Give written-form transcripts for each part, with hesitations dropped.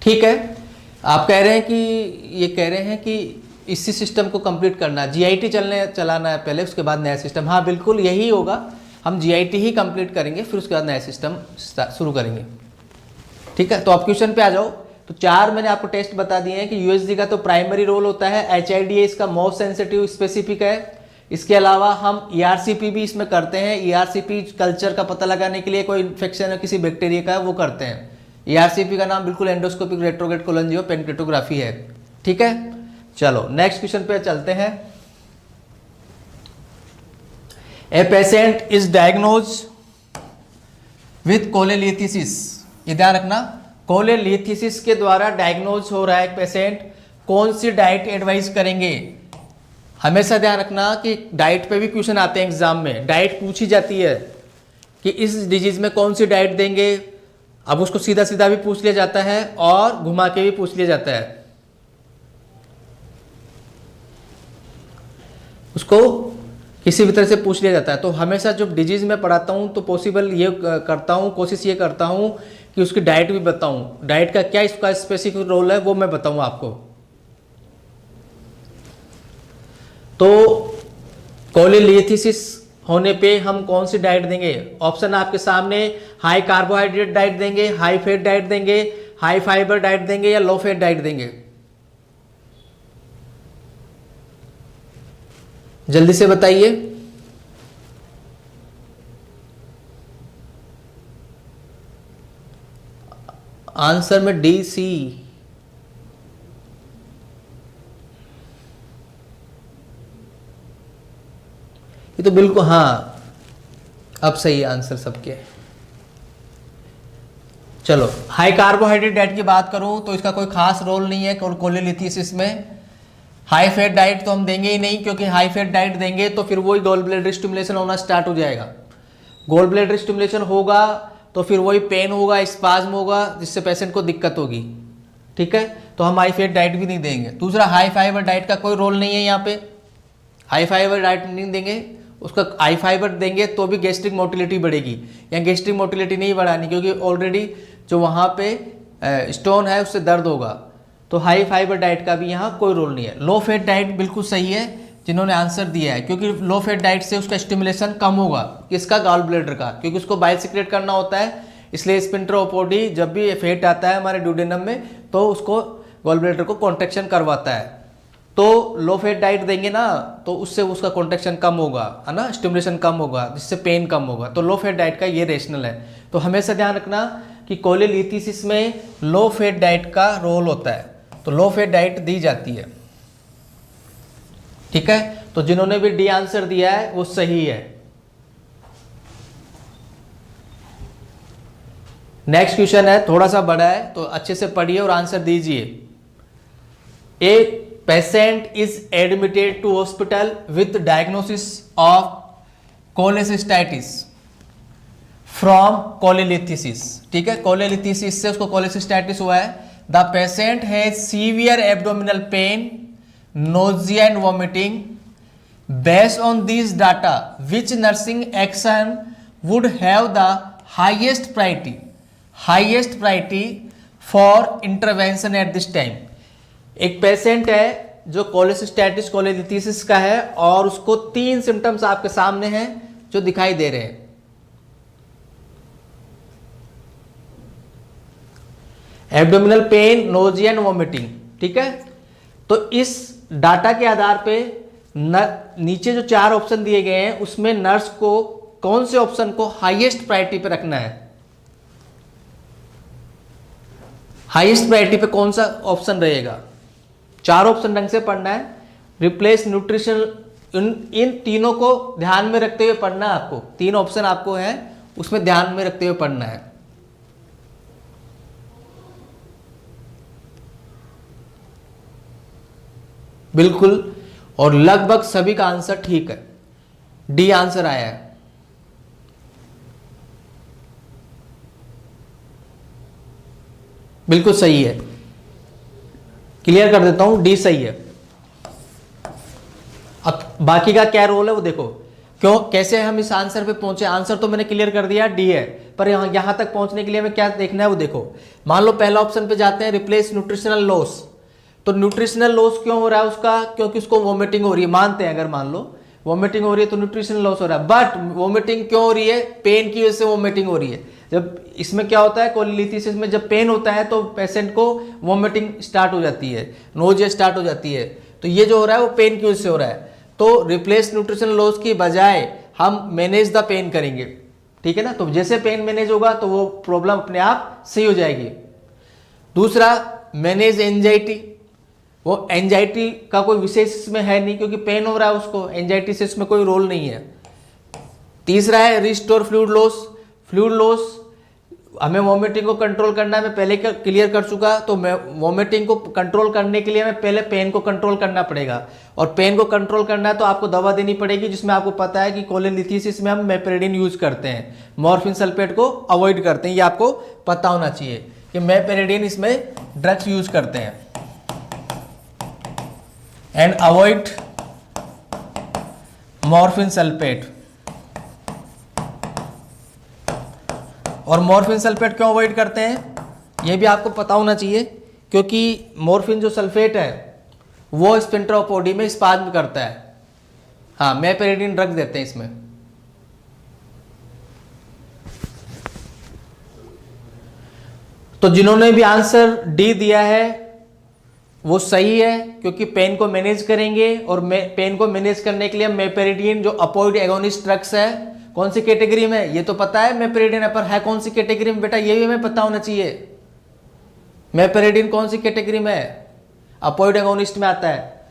ठीक है, आप कह रहे हैं कि ये कह रहे हैं कि इसी सिस्टम को कंप्लीट करना, जीआईटी चलाना है पहले, उसके बाद नया सिस्टम। हाँ बिल्कुल यही होगा, हम जीआईटी ही कंप्लीट करेंगे, फिर उसके बाद नया सिस्टम शुरू करेंगे। ठीक है, तो आप क्वेश्चन पे आ जाओ। तो 4 मैंने आपको टेस्ट बता दिए हैं कि यूएसडी का तो प्राइमरी रोल होता है, एचआईडीए इसका मोस्ट सेंसिटिव स्पेसिफिक है। इसके अलावा हम ईआरसीपी भी इसमें करते हैं। ईआरसीपी कल्चर का पता लगाने के लिए, कोई इन्फेक्शन है किसी बैक्टीरिया का, वो करते हैं। ईआरसीपी का नाम बिल्कुल एंडोस्कोपिक रेट्रोग्रेड कोलोंजियो पेनक्रिटोग्राफी है। ठीक है, चलो नेक्स्ट क्वेश्चन पे चलते हैं। A patient is diagnose with cholelithiasis, ये ध्यान रखना, कोलेलिथिसिस के द्वारा डायग्नोज हो रहा है एक पेशेंट, कौन सी डाइट एडवाइस करेंगे। हमेशा ध्यान रखना कि डाइट पे भी क्वेश्चन आते हैं एग्जाम में, डाइट पूछी जाती है कि इस डिजीज में कौन सी डाइट देंगे। अब उसको सीधा सीधा भी पूछ लिया जाता है और घुमा के भी पूछ लिया जाता है, उसको किसी भी तरह से पूछ लिया जाता है। तो हमेशा जब डिजीज में पढ़ाता हूं तो पॉसिबल ये करता हूं, कोशिश ये करता हूं कि उसकी डाइट भी बताऊं, डाइट का क्या इसका स्पेसिफिक रोल है वो मैं बताऊं आपको। तो कोलेलिथिसिस होने पे हम कौन सी डाइट देंगे, ऑप्शन आपके सामने, हाई कार्बोहाइड्रेट डाइट देंगे, हाई फैट डाइट देंगे, हाई फाइबर डाइट देंगे या लो फैट डाइट देंगे। जल्दी से बताइए। आंसर में डी सी, ये तो बिल्कुल, हाँ अब सही आंसर सबके। चलो हाई कार्बोहाइड्रेट डाइट की बात करूं तो इसका कोई खास रोल नहीं है कोलेलिथिसिस में। हाई फैट डाइट तो हम देंगे ही नहीं, क्योंकि हाई फैट डाइट देंगे तो फिर वही गॉल ब्लैडर स्टिमुलेशन होना स्टार्ट हो जाएगा। गॉल ब्लैडर स्टिमुलेशन होगा तो फिर वही पेन होगा, स्पाज्म होगा, जिससे पेशेंट को दिक्कत होगी। ठीक है, तो हम हाई फैट डाइट भी नहीं देंगे। दूसरा, हाई फाइबर डाइट का कोई रोल नहीं है यहाँ पे, हाई फाइबर डाइट नहीं देंगे। उसका हाई फाइबर देंगे तो भी गैस्ट्रिक मोटिलिटी बढ़ेगी, या गैस्ट्रिक मोटिलिटी नहीं बढ़ानी, क्योंकि ऑलरेडी जो वहाँ पे स्टोन है उससे दर्द होगा। तो हाई फाइबर डाइट का भी यहाँ कोई रोल नहीं है। लो फैट डाइट बिल्कुल सही है जिन्होंने आंसर दिया है, क्योंकि लो फैट डाइट से उसका स्टिमुलेशन कम होगा, किसका, गॉल ब्लैडर का, क्योंकि उसको बाइल सिक्रेट करना होता है। इसलिए स्पिंटर ओपोडी जब भी फैट आता है हमारे ड्यूडेनम में तो उसको गॉल ब्लैडर को कॉन्ट्रैक्शन करवाता है। तो लो फैट डाइट देंगे ना तो उससे उसका कॉन्ट्रैक्शन कम होगा, है ना, स्टिमुलेशन कम होगा, जिससे पेन कम होगा। तो लो फैट डाइट का ये रेशनल है। तो हमेशा ध्यान रखना कि कोलेलिथिसिस में लो फैट डाइट का रोल होता है, तो लो फैट डाइट दी जाती है। ठीक है, तो जिन्होंने भी डी आंसर दिया है वो सही है। नेक्स्ट क्वेश्चन है, थोड़ा सा बड़ा है तो अच्छे से पढ़िए और आंसर दीजिए। A patient is admitted to hospital with diagnosis of cholecystitis from cholelithiasis. ठीक है, कोलेलिथिसिस से उसको कोलेसिस्टाइटिस हुआ है। The patient has severe abdominal pain, nausea and vomiting. Based on these data, which nursing action would have the highest priority for intervention at this time? एक patient है जो cholecystitis कोलेलिथिसिस का है और उसको 3 सिम्टम्स आपके सामने हैं जो दिखाई दे रहे हैं। Abdominal pain, nausea and vomiting. ठीक है, तो इस डाटा के आधार पे नीचे जो 4 ऑप्शन दिए गए हैं उसमें नर्स को कौन से ऑप्शन को हाईएस्ट प्रायोरिटी पे रखना है। हाईएस्ट प्रायोरिटी पे कौन सा ऑप्शन रहेगा, 4 ऑप्शन ढंग से पढ़ना है। रिप्लेस न्यूट्रिशन, इन तीनों को ध्यान में रखते हुए पढ़ना है आपको। 3 ऑप्शन आपको है, उसमें ध्यान में रखते हुए पढ़ना है। बिल्कुल, और लगभग सभी का आंसर ठीक है, डी आंसर आया है। बिल्कुल सही है, क्लियर कर देता हूं, डी सही है। अब बाकी का क्या रोल है वो देखो। क्यों, कैसे हम इस आंसर पे पहुंचे? आंसर तो मैंने क्लियर कर दिया, डी है, पर यहाँ तक पहुंचने के लिए हमें क्या देखना है वो देखो। मान लो पहला ऑप्शन पे जाते हैं, रिप्लेस न्यूट्रिशनल लॉस। तो न्यूट्रिशनल लॉस क्यों हो रहा है उसका? क्योंकि उसको वोमिटिंग हो रही है, मानते हैं, अगर मान लो वोमिटिंग हो रही है तो न्यूट्रिशनल लॉस हो रहा है। बट वोमिटिंग क्यों हो रही है? पेन की वजह से वोमिटिंग हो रही है। जब इसमें क्या होता है, कोलिलिथिसिस में जब पेन होता है तो पेशेंट को वोमिटिंग स्टार्ट हो जाती है, नोजिया स्टार्ट हो जाती है। तो ये जो हो रहा है वो पेन की वजह से हो रहा है। तो रिप्लेस न्यूट्रिशनल लॉस की बजाय हम मैनेज द पेन करेंगे, ठीक है ना। तो जैसे पेन मैनेज होगा तो वो प्रॉब्लम अपने आप सही हो जाएगी। दूसरा, मैनेज एंजाइटी। वो एंजाइटी का कोई विशेष इसमें है नहीं, क्योंकि पेन हो रहा है उसको, एंजाइटी से इसमें कोई रोल नहीं है। तीसरा है restore fluid loss. Fluid loss, हमें वॉमिटिंग को कंट्रोल करना है, मैं पहले क्लियर कर चुका। तो मैं वॉमिटिंग को कंट्रोल करने के लिए हमें पहले पेन को कंट्रोल करना पड़ेगा, और पेन को कंट्रोल करना है तो आपको दवा देनी पड़ेगी, जिसमें आपको पता है कि कोलिलिथिसिस में हम मेपेरिडीन यूज करते हैं, मॉर्फिन सल्फेट को अवॉइड करते हैं। ये आपको पता होना चाहिए कि मेपेरिडीन इसमें ड्रग्स यूज करते हैं। And avoid morphine sulphate. और मॉर्फिन सल्फेट क्यों अवॉइड करते हैं ये भी आपको पता होना चाहिए, क्योंकि मॉर्फिन जो सल्फेट है वो स्फिंक्टर ऑफ बॉडी में स्पाज्म करता है। हाँ, मेपेरिडीन ड्रग देते हैं इसमें। तो जिन्होंने भी आंसर डी दिया है वो सही है, क्योंकि पेन को मैनेज करेंगे, और पेन को मैनेज करने के लिए मेपेरिडीन जो अपोइड एगोनिस्ट ड्रग्स है, कौन सी कैटेगरी में, ये तो पता है मेपेरिडीन है, पर है कौन सी कैटेगरी में बेटा, ये भी हमें पता होना चाहिए। मेपेरिडीन कौन सी कैटेगरी में है? अपोइड एगोनिस्ट में आता है।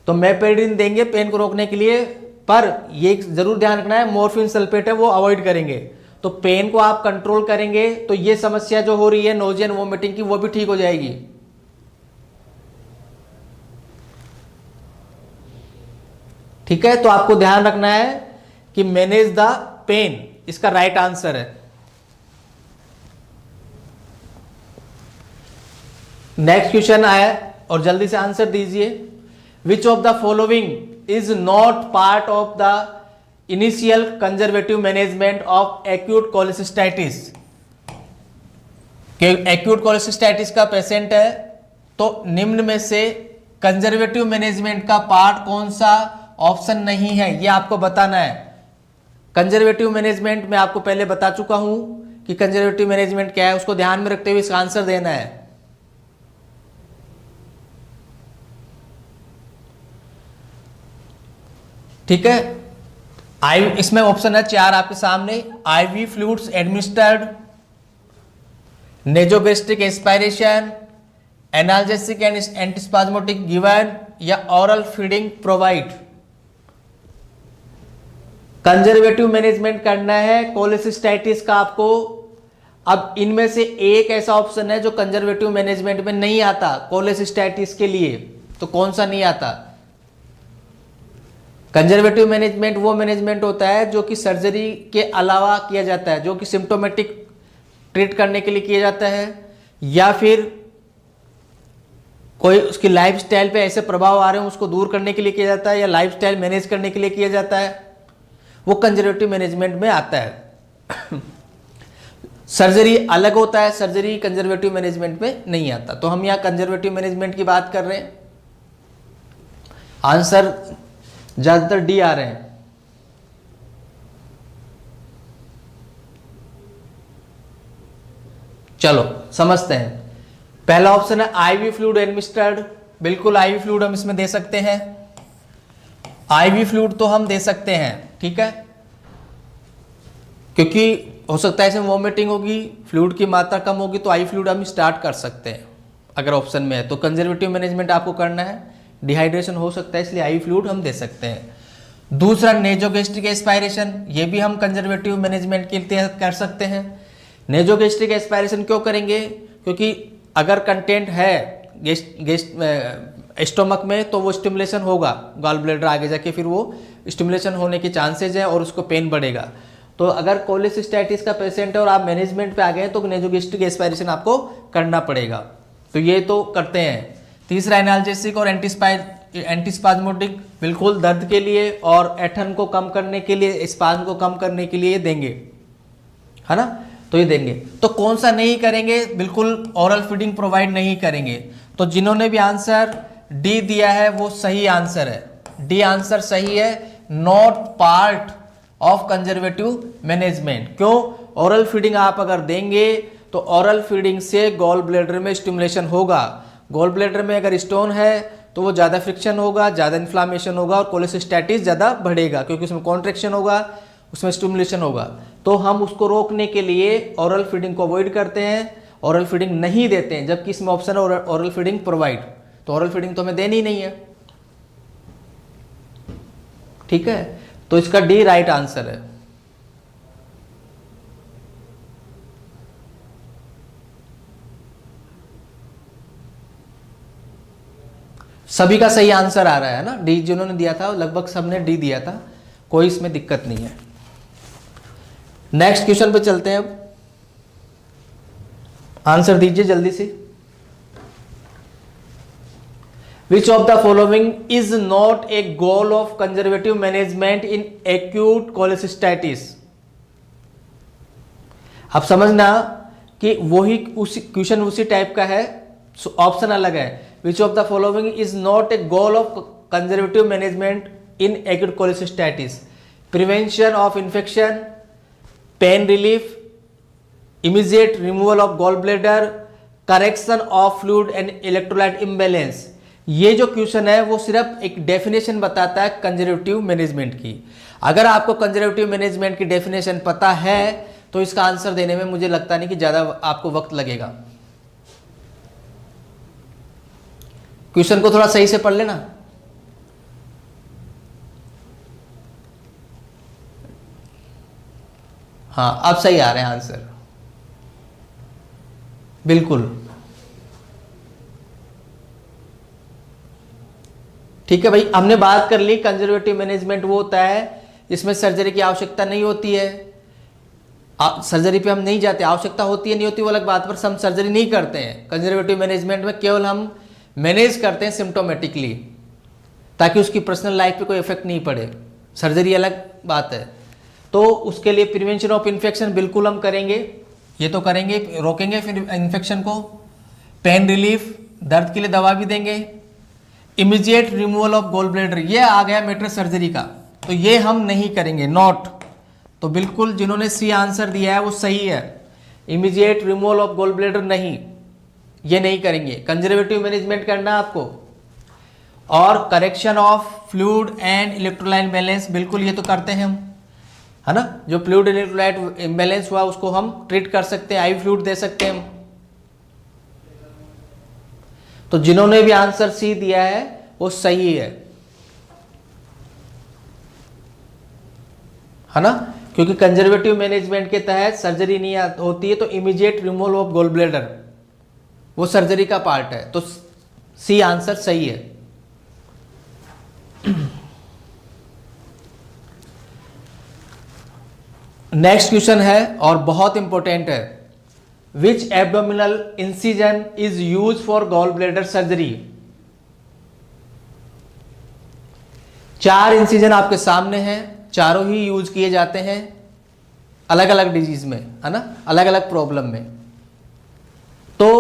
तो मेपेरिडीन देंगे पेन को रोकने के लिए, पर ये जरूर ध्यान रखना है मॉर्फिन सल्फेट है वो अवॉइड करेंगे। तो पेन को आप कंट्रोल करेंगे तो ये समस्या जो हो रही है नोजिया एंड वोमिटिंग की, वो भी ठीक हो जाएगी। ठीक है, तो आपको ध्यान रखना है कि मैनेज द पेन इसका राइट आंसर है। नेक्स्ट क्वेश्चन आया और जल्दी से आंसर दीजिए। Which of the following is not part of the initial conservative management of acute cholecystitis? Acute cholecystitis का पेशेंट है, तो निम्न में से कंजर्वेटिव मैनेजमेंट का पार्ट कौन सा ऑप्शन नहीं है, ये आपको बताना है। कंजर्वेटिव मैनेजमेंट मैं आपको पहले बता चुका हूं कि कंजर्वेटिव मैनेजमेंट क्या है, उसको ध्यान में रखते हुए इसका आंसर देना है। ठीक है, इसमें ऑप्शन है 4 आपके सामने। IV fluids administered, nasogastric aspiration, analgesic and antispasmodic given, या oral feeding provide. Conservative management करना है कोलेसिस्टाइटिस का आपको। अब इनमें से एक ऐसा ऑप्शन है जो कंजर्वेटिव मैनेजमेंट में नहीं आता कोलेसिस्टाइटिस के लिए, तो कौन सा नहीं आता? कंजर्वेटिव मैनेजमेंट वो मैनेजमेंट होता है जो कि सर्जरी के अलावा किया जाता है, जो कि सिम्टोमेटिक ट्रीट करने के लिए किया जाता है, या फिर कोई उसकी लाइफस्टाइल पे ऐसे प्रभाव आ रहे हैं उसको दूर करने के लिए किया जाता है, या लाइफस्टाइल मैनेज करने के लिए किया जाता है, वो कंजर्वेटिव मैनेजमेंट में आता है। सर्जरी अलग होता है, सर्जरी कंजर्वेटिव मैनेजमेंट में नहीं आता। तो हम यहाँ कंजर्वेटिव मैनेजमेंट की बात कर रहे हैं। आंसर ज्यादातर डी आ रहे हैं। चलो समझते हैं। पहला ऑप्शन है आईवी फ्लूइड एडमिनिस्टर्ड, बिल्कुल आईवी फ्लूइड हम इसमें दे सकते हैं। आईवी फ्लूइड तो हम दे सकते हैं, ठीक है, क्योंकि हो सकता है इसमें वॉमिटिंग होगी, फ्लूइड की मात्रा कम होगी, तो आई फ्लूइड हम स्टार्ट कर सकते हैं अगर ऑप्शन में है। तो कंजर्वेटिव मैनेजमेंट आपको करना है, डिहाइड्रेशन हो सकता है, इसलिए आई फ्लूइड हम दे सकते हैं। दूसरा नेजोगेस्ट्रिक एस्पायरेशन, ये भी हम कंजर्वेटिव मैनेजमेंट के तहत कर सकते हैं। नेजोगेस्ट्रिक एस्पायरेशन क्यों करेंगे? क्योंकि अगर कंटेंट है स्टोमक में तो वो स्टिमुलेशन होगा, गॉल ब्लैडर आगे जाके फिर वो स्टिमुलेशन होने के चांसेज है और उसको पेन बढ़ेगा। तो अगर कोलेसिस्टाइटिस का पेशेंट है और आप मैनेजमेंट पे आ गए तो नेजोगेस्ट्रिक एस्पायरेशन आपको करना पड़ेगा। तो ये तो करते हैं। तीसरा एनाल्जेसिक और एंटीस्पाज्मोटिक बिल्कुल दर्द के लिए और ऐठन को कम करने के लिए, स्पाज्म को कम करने के लिए देंगे, है ना। तो ये देंगे। तो कौन सा नहीं करेंगे, बिल्कुल ओरल फीडिंग प्रोवाइड नहीं करेंगे। तो जिन्होंने भी आंसर डी दिया है वो सही आंसर है, डी आंसर सही है, not part of conservative management. क्यों? ओरल फीडिंग आप अगर देंगे तो ओरल फीडिंग से गॉल ब्लैडर में स्टिमुलेशन होगा। गॉल ब्लैडर में अगर स्टोन है तो वो ज़्यादा फ्रिक्शन होगा, ज़्यादा इन्फ्लामेशन होगा और कोलेसिस्टैटिस ज़्यादा बढ़ेगा, क्योंकि उसमें कॉन्ट्रैक्शन होगा, उसमें स्टिमुलेशन होगा। तो हम उसको रोकने के लिए ओरल फीडिंग को अवॉइड करते हैं, ओरल फीडिंग नहीं देते हैं, जबकि इसमें ऑप्शन है ओरल फीडिंग प्रोवाइड। तो ओरल फीडिंग तो हमें देनी ही नहीं है, ठीक है। तो इसका डी राइट आंसर है। सभी का सही आंसर आ रहा है ना, डी जिन्होंने दिया था लगभग सबने डी दिया था, कोई इसमें दिक्कत नहीं है। नेक्स्ट क्वेश्चन पे चलते हैं। अब आंसर दीजिए जल्दी से। Which of the following is not a goal of conservative management in acute cholecystitis? अब समझना कि वही उसी क्वेश्चन उसी टाइप का है, ऑप्शन अलग है। Which of the following is not a goal of conservative management in acute cholecystitis? Prevention of infection, pain relief, immediate removal of gallbladder, correction of fluid and electrolyte imbalance। ये जो question है वो सिर्फ एक definition बताता है conservative management की। अगर आपको कंजर्वेटिव मैनेजमेंट की डेफिनेशन पता है तो इसका आंसर देने में मुझे लगता नहीं कि ज़्यादा आपको वक्त लगेगा। क्वेश्चन को थोड़ा सही से पढ़ लेना। हाँ, अब सही आ रहे हैं आंसर, बिल्कुल ठीक है भाई। हमने बात कर ली कंजर्वेटिव मैनेजमेंट वो होता है जिसमें सर्जरी की आवश्यकता नहीं होती है, सर्जरी पे हम नहीं जाते, आवश्यकता होती है नहीं होती वो अलग बात, पर हम सर्जरी नहीं करते हैं। कंजर्वेटिव मैनेजमेंट में केवल हम मैनेज करते हैं सिम्टोमेटिकली, ताकि उसकी पर्सनल लाइफ पे कोई इफेक्ट नहीं पड़े, सर्जरी अलग बात है। तो उसके लिए प्रिवेंशन ऑफ इन्फेक्शन बिल्कुल हम करेंगे, ये तो करेंगे, रोकेंगे फिर इन्फेक्शन को। पेन रिलीफ, दर्द के लिए दवा भी देंगे। Immediate removal of gall bladder, ये आ गया मैटर सर्जरी का, तो ये हम नहीं करेंगे, नॉट। तो बिल्कुल जिन्होंने सी आंसर दिया है वो सही है, immediate removal of gall bladder नहीं, ये नहीं करेंगे। कंजर्वेटिव मैनेजमेंट करना आपको, और correction of fluid and electrolyte balance, बिल्कुल ये तो करते हैं हम, है ना। जो फ्लूइड इलेक्ट्रोलाइट इम्बैलेंस हुआ उसको हम ट्रीट कर सकते हैं, आई फ्लूइड दे सकते हैं हम। तो जिन्होंने भी आंसर सी दिया है वो सही है ना, क्योंकि कंजर्वेटिव मैनेजमेंट के तहत सर्जरी नहीं होती है, तो immediate removal of gall bladder वो सर्जरी का पार्ट है, तो सी आंसर सही है। नेक्स्ट क्वेश्चन है और बहुत इंपॉर्टेंट है। Which abdominal incision is use for gall bladder surgery? 4 incision आपके सामने हैं, चारों ही यूज किए जाते हैं अलग अलग डिजीज में, है ना, अलग अलग प्रॉब्लम में। तो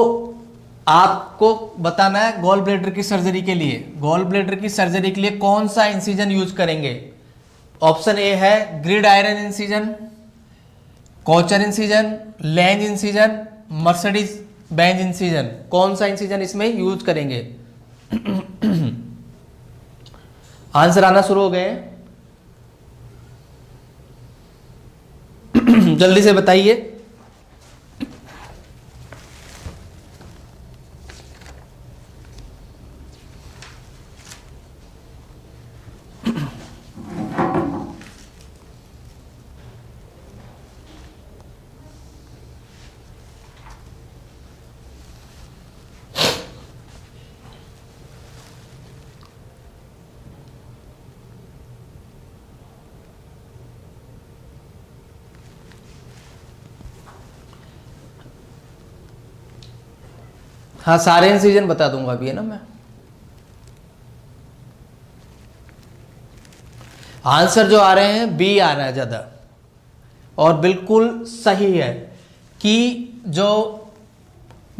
आपको बताना है गॉल ब्लैडर की सर्जरी के लिए, गॉल ब्लैडर की सर्जरी के लिए कौन सा इंसिजन यूज करेंगे। ऑप्शन ए है gridiron incision, Kocher incision, Lanz incision, Mercedes Benz incision. कौन सा इंसिजन इसमें यूज करेंगे? आंसर आना शुरू हो गए हैं, जल्दी से बताइए। हाँ, सारे इंसिजन बता दूंगा अभी, है ना मैं। आंसर जो आ रहे हैं बी आ रहा है ज़्यादा, और बिल्कुल सही है कि जो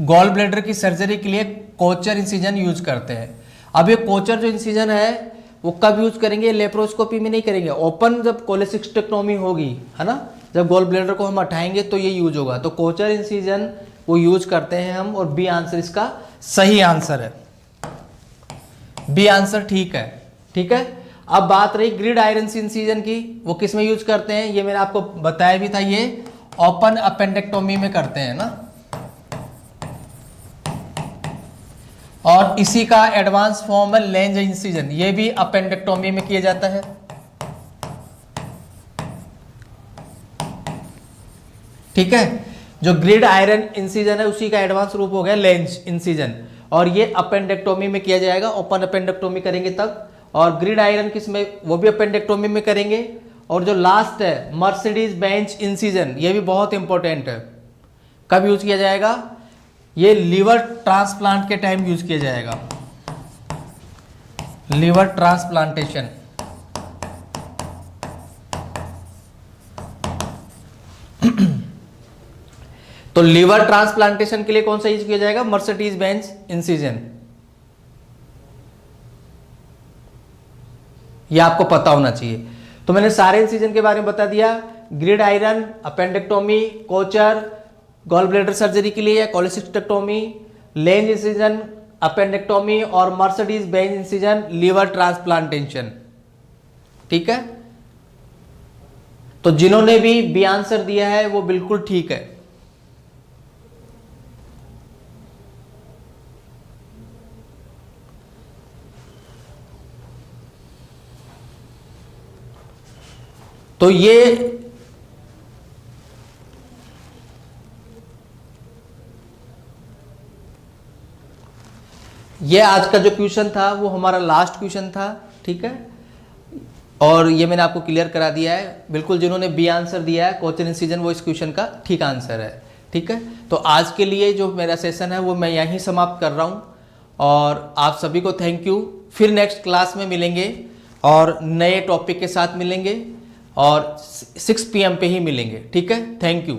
गॉल ब्लैडर की सर्जरी के लिए कोचर इंसिजन यूज करते हैं। अब ये कोचर जो इंसिजन है वो कब यूज करेंगे, लेप्रोस्कोपी में नहीं करेंगे, ओपन जब कोलेसिस्टेक्टोमी होगी, है ना, जब गॉल ब्लैडर को हम हटाएंगे तो ये यूज होगा। तो कोचर इंसिजन वो यूज करते हैं हम, और बी आंसर इसका सही आंसर है, बी आंसर ठीक है। ठीक है, अब बात रही ग्रिड आयरन इंसिजन की, वो किस में यूज करते हैं, ये मैंने आपको बताया भी था, ये ओपन अपेंडेक्टोमी में करते हैं ना, और इसी का एडवांस फॉर्म है लेंज इंसिजन, ये भी अपेंडेक्टोमी में किया जाता है। ठीक है, जो ग्रिड आयरन इंसिजन है उसी का एडवांस रूप हो गया लेंज इंसिजन, और ये अपेंडेक्टोमी में किया जाएगा, ओपन अपेंडेक्टोमी करेंगे तब। और ग्रिड आयरन किस में, वो भी अपेंडेक्टोमी में करेंगे। और जो लास्ट है मर्सिडीज बेंच इंसिजन, ये भी बहुत इंपॉर्टेंट है, कब यूज किया जाएगा, ये लीवर ट्रांसप्लांट के टाइम यूज किया जाएगा, लीवर ट्रांसप्लांटेशन। तो लीवर ट्रांसप्लांटेशन के लिए कौन सा यूज किया जाएगा, मर्सिडीज बेंच इंसिजन, ये आपको पता होना चाहिए। तो मैंने सारे इंसिजन के बारे में बता दिया, gridiron, appendectomy, Kocher gall bladder surgery के लिए, कोलेसिस्टेक्टोमी, लेंज इंसिजन अपेंडेक्टोमी, और Mercedes Benz incision liver transplantation. ठीक है, तो जिन्होंने भी बी आंसर दिया है वो बिल्कुल ठीक है। तो ये आज का जो क्वेश्चन था वो हमारा लास्ट क्वेश्चन था। ठीक है, और ये मैंने आपको क्लियर करा दिया है, बिल्कुल जिन्होंने बी आंसर दिया है कोचर इंसिजन, वो इस क्वेश्चन का ठीक आंसर है। ठीक है, तो आज के लिए जो मेरा सेशन है वो मैं यहीं समाप्त कर रहा हूँ, और आप सभी को थैंक यू। फिर नेक्स्ट क्लास में मिलेंगे और नए टॉपिक के साथ मिलेंगे, और 6 PM पे ही मिलेंगे। ठीक है, थैंक यू।